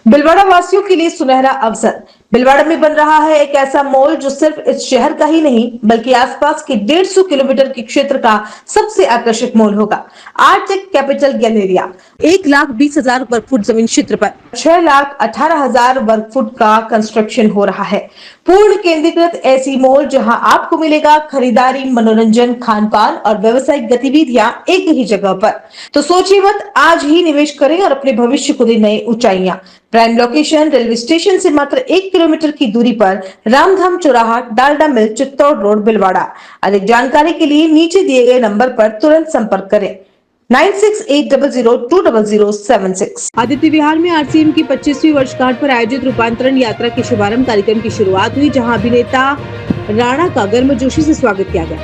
भीलवाड़ा वासियों के लिए सुनहरा अवसर। भीलवाड़ा में बन रहा है एक ऐसा मॉल जो सिर्फ इस शहर का ही नहीं बल्कि आसपास के 150 किलोमीटर के क्षेत्र का सबसे आकर्षक मॉल होगा। आर्टेक कैपिटल गैलेरिया 1,20,000 वर्ग फुट जमीन क्षेत्र पर 6,18,000 वर्ग फुट का कंस्ट्रक्शन हो रहा है। पूर्ण केंद्रीकृत ऐसी मॉल जहां आपको मिलेगा खरीदारी, मनोरंजन, खान पान और व्यावसायिक गतिविधियां एक ही जगह पर। तो सोचिए मत, आज ही निवेश करें और अपने भविष्य को दे नई ऊंचाइयां। प्राइम लोकेशन रेलवे स्टेशन से मात्र 1 किलोमीटर की दूरी पर, रामधाम चौराहा, डालडा मिल, चित्तौड़ रोड, भीलवाड़ा। अधिक जानकारी के लिए नीचे दिए गए नंबर पर तुरंत संपर्क करें 9680020076। आदित्य विहार में आरसीएम की 25वीं वर्षगांठ पर आयोजित रूपांतरण यात्रा के शुभारंभ कार्यक्रम की शुरुआत हुई, जहां अभिनेता राणा का गर्मजोशी से स्वागत किया गया।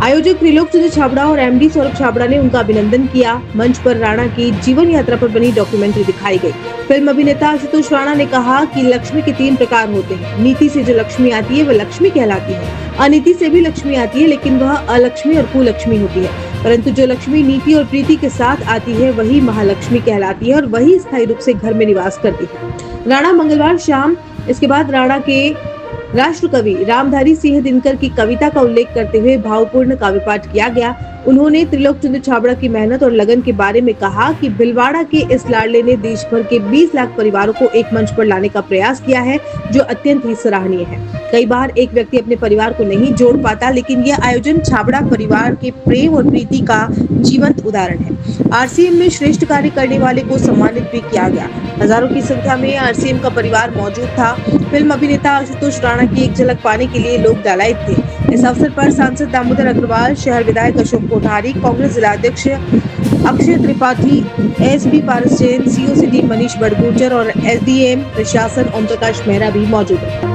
आयोजक त्रिलोक चंद्र छाबड़ा और एमडी सौरभ छाबड़ा ने उनका अभिनंदन किया। मंच पर राणा की जीवन यात्रा पर बनी डॉक्यूमेंट्री दिखाई गई। फिल्म अभिनेता आशुतोष राणा ने कहा कि लक्ष्मी के 3 प्रकार होते हैं। नीति से जो लक्ष्मी आती है वह लक्ष्मी कहलाती है। अनीति से भी लक्ष्मी आती है, लेकिन वह अलक्ष्मी और कुलक्ष्मी होती है। परंतु जो लक्ष्मी नीति और प्रीति के साथ आती है वही महालक्ष्मी कहलाती है और वही स्थायी रूप से घर में निवास करती है। राणा मंगलवार शाम इसके बाद राणा के राष्ट्र कवि रामधारी सिंह दिनकर की कविता का उल्लेख करते हुए भावपूर्ण काव्य पाठ किया गया। उन्होंने त्रिलोक चंद्र छाबड़ा की मेहनत और लगन के बारे में कहा कि भीलवाड़ा के इस लाडले ने देश भर के 20 लाख परिवारों को एक मंच पर लाने का प्रयास किया है, जो अत्यंत ही सराहनीय है। कई बार एक व्यक्ति अपने परिवार को नहीं जोड़ पाता, लेकिन यह आयोजन छाबड़ा परिवार के प्रेम और प्रीति का जीवंत उदाहरण है। आरसीएम में श्रेष्ठ कार्य करने वाले को सम्मानित भी किया गया। हजारों की संख्या में आरसीएम का परिवार मौजूद था। फिल्म अभिनेता आशुतोष राणा की एक झलक पाने के लिए लोग लालायित थे। इस अवसर पर सांसद दामोदर अग्रवाल, शहर विधायक अशोक कोठारी, कांग्रेस जिलाध्यक्ष Akshay Tripathi, SP Paras Jain, CO city Manish Badgujar और एसडीएम प्रशासन ओम प्रकाश मेहरा भी मौजूद है।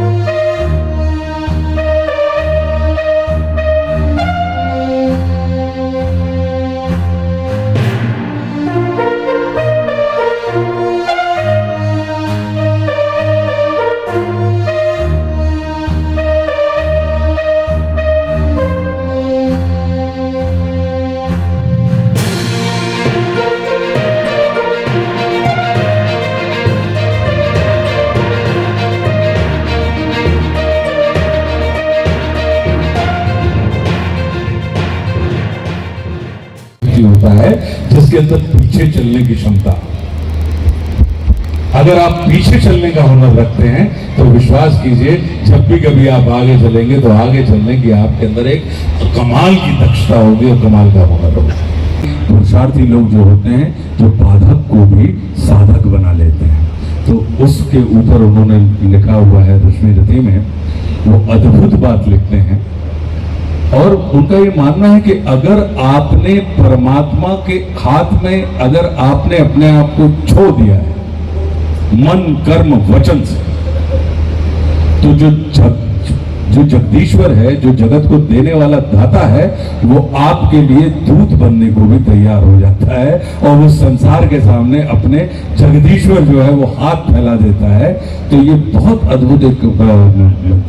होता है जिसके अंदर पीछे चलने की क्षमता। अगर आप पीछे चलने का हुनर रखते हैं तो विश्वास कीजिए, जब भी कभी आप आगे चलेंगे तो आगे चलने की आपके अंदर एक कमाल की दक्षता होगी और कमाल का हुनर होगा। पुरुषार्थी लोग जो होते हैं, जो बाधक को भी साधक बना लेते हैं, तो उसके ऊपर उन्होंने लिखा हुआ है रश्मि रति में, वो अद्भुत बात लिखते हैं। और उनका ये मानना है कि अगर आपने परमात्मा के हाथ में, अगर आपने अपने आप को छोड़ दिया है मन, कर्म, वचन से, तो जो जगदीश्वर है, जो जगत को देने वाला दाता है, वो आपके लिए दूत बनने को भी तैयार हो जाता है और वो संसार के सामने अपने जगदीश्वर जो है वो हाथ फैला देता है। तो ये बहुत अद्भुत एक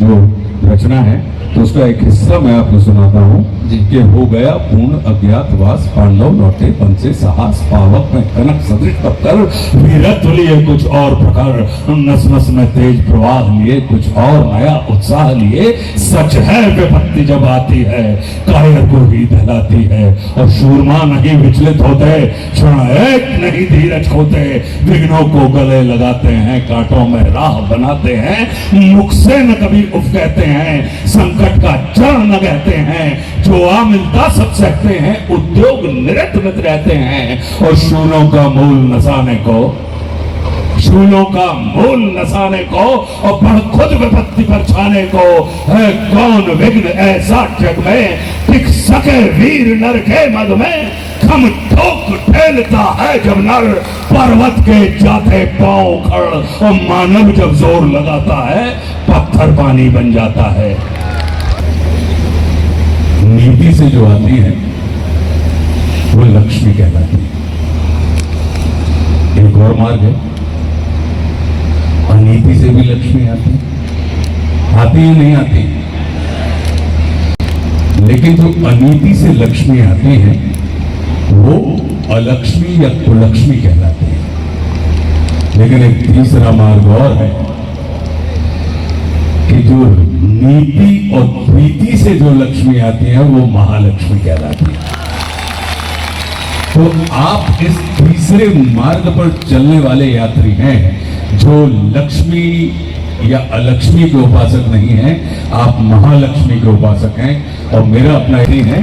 जो रचना है, तो उसका एक हिस्सा मैं आपको सुनाता हूँ कि हो गया पूर्ण अज्ञातवास, पांडव लौटे वन से साहस, पावक में कनक सदृश पत्थर, वीरत्व लिए कुछ और प्रकार, नस नस में तेज प्रवाह लिए कुछ और नया उत्साह लिए। सच है विपत्ति जब आती है कायर को ही दहलाती है, और शूरमा नहीं विचलित होते, क्षण एक नहीं धीरज खोते, विघ्नों को गले लगाते हैं, कांटों में राह बनाते हैं, मुख से न कभी उफ कहते हैं, संकट का जड़ न कहते हैं, जो आ मिलता सब सकते हैं, उद्योग निरतमित रहते हैं, और शूलों का मूल नसाने को, शूलों का मूल नसाने को और पर खुद विपत्ति पर छाने को, है कौन विघ्न ऐसा जग में, टिक सके वीर नर के मद में, खम ठोक ठेलता है जब नर, पर्वत के जाते पांव उखड़, और मानव जब जोर लगाता है पत्थर पानी बन जाता है। नीति से जो आती है वो लक्ष्मी कहलाती है। एक और मार्ग है, अनीति से भी लक्ष्मी आती है नहीं आती, लेकिन जो अनीति से लक्ष्मी आती है वो अलक्ष्मी या कुलक्ष्मी कहलाती है। लेकिन एक तीसरा मार्ग और है कि जो नीति और प्रीति से जो लक्ष्मी आती है वो महालक्ष्मी कहलाती है। तो आप इस तीसरे मार्ग पर चलने वाले यात्री हैं जो लक्ष्मी या अलक्ष्मी के उपासक नहीं हैं, आप महालक्ष्मी के उपासक हैं। और मेरा अपना ही है,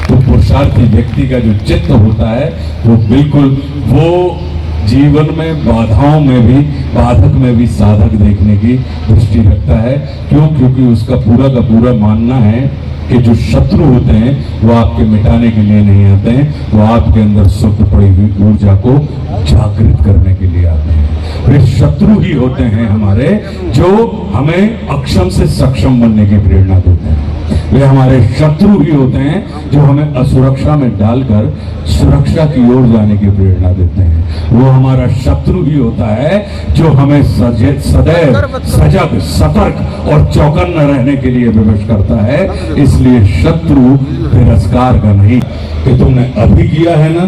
तो पुरुषार्थी व्यक्ति का जो चित्त होता है वो बिल्कुल वो जीवन में बाधाओं में भी, बाधक में भी साधक देखने की दृष्टि रखता है। क्यों? क्योंकि उसका पूरा का पूरा मानना है कि जो शत्रु होते हैं वो आपके मिटाने के लिए नहीं आते हैं, वो आपके अंदर सुप्त पड़ी हुई ऊर्जा को जागृत करने के लिए आते हैं। वे शत्रु ही होते हैं हमारे जो हमें अक्षम से सक्षम बनने की प्रेरणा देते हैं। वे हमारे शत्रु ही होते हैं जो हमें असुरक्षा में डालकर सुरक्षा की ओर जाने की प्रेरणा देते हैं। वो हमारा शत्रु ही होता है जो हमें सदैव सजग, सतर्क और चौकन्ना रहने के लिए विवश करता है। इसलिए शत्रु तिरस्कार का नहीं कि तुमने अभी किया है ना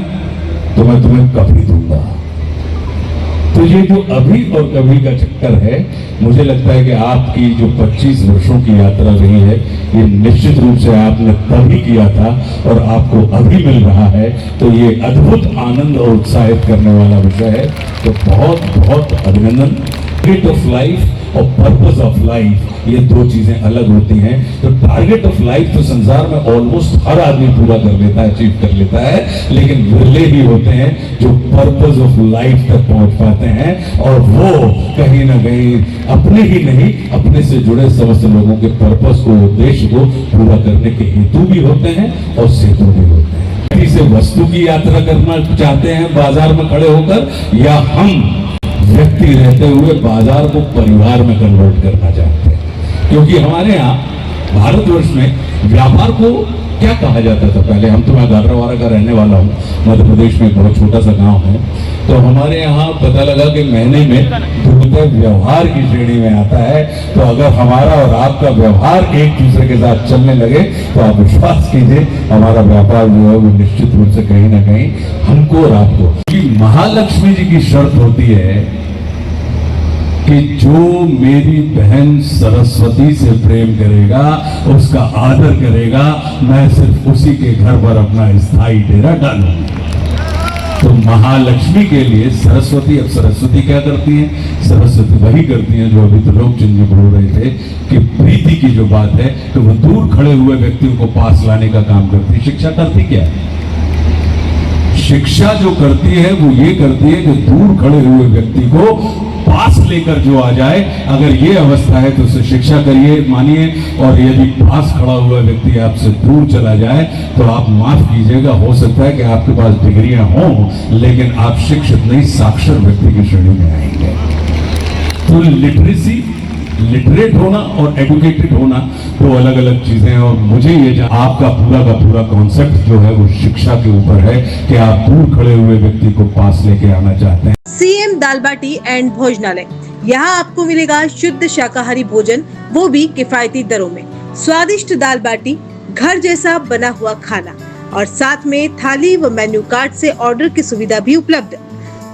तो मैं तुम्हें कभी दूंगा। तो ये जो अभी और कभी का चक्कर है, मुझे लगता है कि आपकी जो 25 वर्षों की यात्रा रही है, ये निश्चित रूप से आपने तभी किया था और आपको अभी मिल रहा है। तो ये अद्भुत आनंद और उत्साहित करने वाला विषय है। तो बहुत बहुत अभिनंदन। टारगेट ऑफ लाइफ और पर्पस ऑफ लाइफ, ये दो चीजें अलग होती हैं। तो टारगेट ऑफ लाइफ तो संसार में ऑलमोस्ट हर आदमी पूरा कर लेता है, अचीव कर लेता है, लेकिन विरले ही होते हैं जो पर्पस ऑफ लाइफ तक पहुंच पाते हैं। और वो कहीं ना कहीं अपने ही नहीं, अपने से जुड़े समस्त लोगों के पर्पस को, उद्देश्य को पूरा करने के हेतु भी होते हैं और सेतु भी होते हैं। किसी वस्तु की यात्रा करना चाहते हैं बाजार में खड़े होकर, या हम व्यक्ति रहते हुए बाजार को परिवार में कन्वर्ट करना चाहते हैं। क्योंकि हमारे यहाँ भारतवर्ष में व्यापार को क्या कहा जाता था पहले? हम तो, मैं गाडरवारा का रहने वाला हूँ, मध्य प्रदेश में एक बहुत छोटा सा गांव है। तो हमारे यहाँ पता लगा कि महीने में रुपये व्यवहार की श्रेणी में आता है। तो अगर हमारा और आपका व्यवहार एक दूसरे के साथ चलने लगे तो आप विश्वास कीजिए हमारा व्यापार जो है वो निश्चित रूप से कहीं ना कहीं हमको और आपको, क्योंकि महालक्ष्मी जी की शर्त होती है कि जो मेरी बहन सरस्वती से प्रेम करेगा, उसका आदर करेगा, मैं सिर्फ उसी के घर पर अपना स्थायी डेरा डालूंगा। तो महालक्ष्मी के लिए सरस्वती, अब सरस्वती क्या करती है? सरस्वती वही करती है जो अभी तो लोग चिन्ह बोल रहे थे कि प्रीति की जो बात है, तो वो दूर खड़े हुए व्यक्तियों को पास लाने का काम करती है। शिक्षा करती क्या है? शिक्षा जो करती है वो ये करती है कि दूर खड़े हुए व्यक्ति को पास लेकर जो आ जाए। अगर ये अवस्था है तो उसे शिक्षा करिए, मानिए। और यदि पास खड़ा हुआ व्यक्ति आपसे दूर चला जाए तो आप माफ कीजिएगा, हो सकता है कि आपके पास डिग्रियां हों लेकिन आप शिक्षित नहीं, साक्षर व्यक्ति की श्रेणी में आएंगे। तो लिटरेसी, लिटरेट होना और एडुकेटेड होना दो अलग अलग चीजें हैं। और मुझे ये आपका पूरा का पूरा कॉन्सेप्ट जो है वो शिक्षा के ऊपर है कि आप दूर खड़े हुए व्यक्ति को पास लेके आना चाहते हैं। सीएम दाल बाटी एंड भोजनालय, यहाँ आपको मिलेगा शुद्ध शाकाहारी भोजन, वो भी किफायती दरों में। स्वादिष्ट दाल बाटी, घर जैसा बना हुआ खाना और साथ में थाली व मेन्यू कार्ड से ऑर्डर की सुविधा भी उपलब्ध।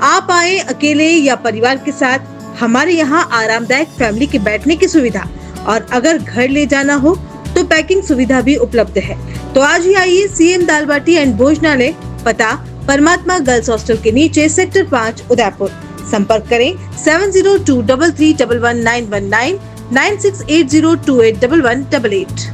आप आए अकेले या परिवार के साथ, हमारे यहाँ आरामदायक फैमिली के बैठने की सुविधा, और अगर घर ले जाना हो तो पैकिंग सुविधा भी उपलब्ध है। तो आज ही आइए सीएम दाल बाटी एंड भोजनालय, पता परमात्मा गर्ल्स हॉस्टल के नीचे, सेक्टर 5, उदयपुर। संपर्क करें 7023311919 9680281188।